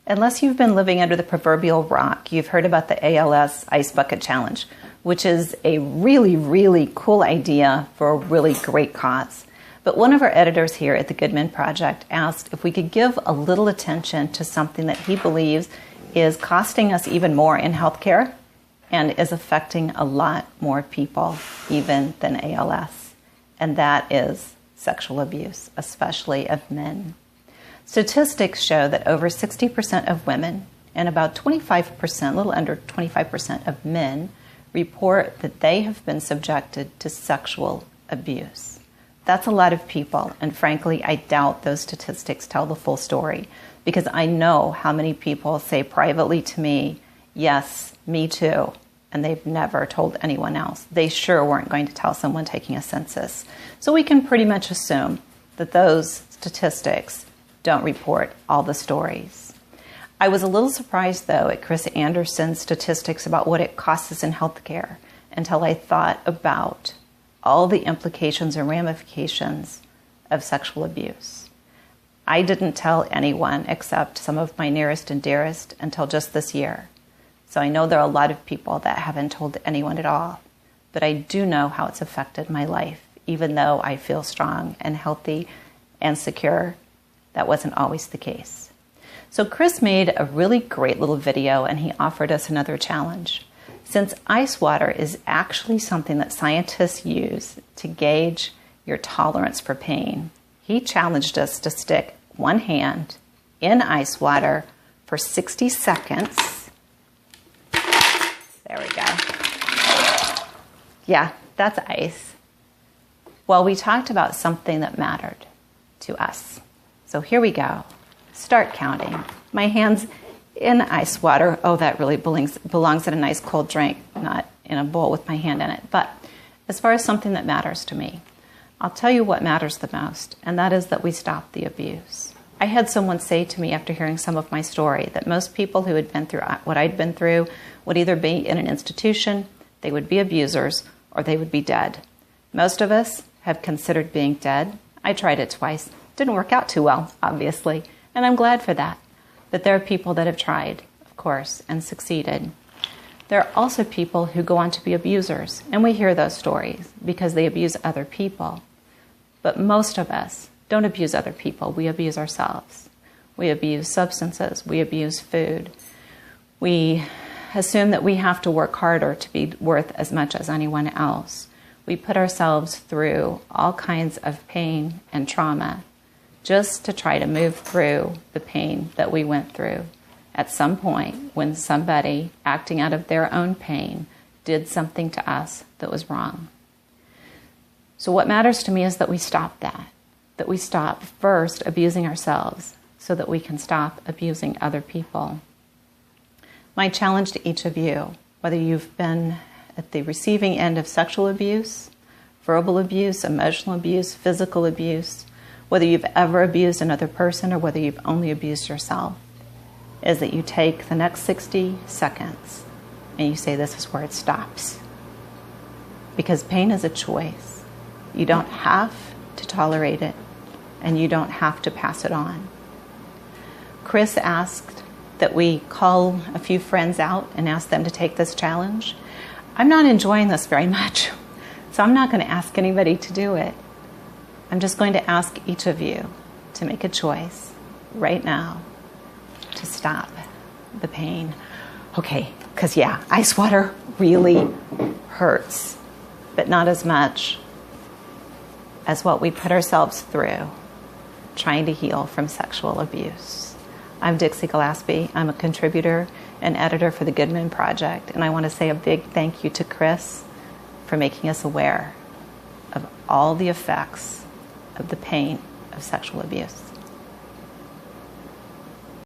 Unless you've been living under the proverbial rock, you've heard about the ALS Ice Bucket Challenge, which is a really, really cool idea for a really great cause. But one of our editors here at the Goodman Project asked if we could give a little attention to something that he believes is costing us even more in healthcare and is affecting a lot more people even than ALS, and that is sexual abuse, especially of men. Statistics show that over 60% of women and about 25%, a little under 25% of men report that they have been subjected to sexual abuse. That's a lot of people, and frankly, I doubt those statistics tell the full story, because I know how many people say privately to me, yes, me too, and they've never told anyone else. They sure weren't going to tell someone taking a census. So we can pretty much assume that those statistics don't report all the stories. I was a little surprised, though, at Chris Anderson's statistics about what it costs us in healthcare until I thought about all the implications and ramifications of sexual abuse. I didn't tell anyone except some of my nearest and dearest until just this year. So I know there are a lot of people that haven't told anyone at all, but I do know how it's affected my life, even though I feel strong and healthy and secure. That wasn't always the case. So Chris made a really great little video, and he offered us another challenge. Since ice water is actually something that scientists use to gauge your tolerance for pain, he challenged us to stick one hand in ice water for 60 seconds. There we go. Yeah, that's ice. Well, we talked about something that mattered to us. So here we go. Start counting. My hand's in ice water. Oh, that really belongs in a nice cold drink, not in a bowl with my hand in it. But as far as something that matters to me, I'll tell you what matters the most, and that is that we stop the abuse. I had someone say to me after hearing some of my story that most people who had been through what I'd been through would either be in an institution, they would be abusers, or they would be dead. Most of us have considered being dead. I tried it twice. Didn't work out too well, obviously, and I'm glad for that. But there are people that have tried, of course, and succeeded. There are also people who go on to be abusers, and we hear those stories because they abuse other people. But most of us don't abuse other people. We abuse ourselves. We abuse substances. We abuse food. We assume that we have to work harder to be worth as much as anyone else. We put ourselves through all kinds of pain and trauma just to try to move through the pain that we went through at some point when somebody acting out of their own pain did something to us that was wrong. So what matters to me is that we stop that we stop first abusing ourselves so that we can stop abusing other people. My challenge to each of you, whether you've been at the receiving end of sexual abuse, verbal abuse, emotional abuse, physical abuse, whether you've ever abused another person or whether you've only abused yourself, is that you take the next 60 seconds and you say, this is where it stops. Because pain is a choice. You don't have to tolerate it, and you don't have to pass it on. Chris asked that we call a few friends out and ask them to take this challenge. I'm not enjoying this very much, so I'm not going to ask anybody to do it. I'm just going to ask each of you to make a choice right now to stop the pain. Okay, because yeah, ice water really hurts, but not as much as what we put ourselves through trying to heal from sexual abuse. I'm Dixie Gillespie. I'm a contributor and editor for the Goodman Project, and I want to say a big thank you to Chris for making us aware of all the effects of the pain of sexual abuse.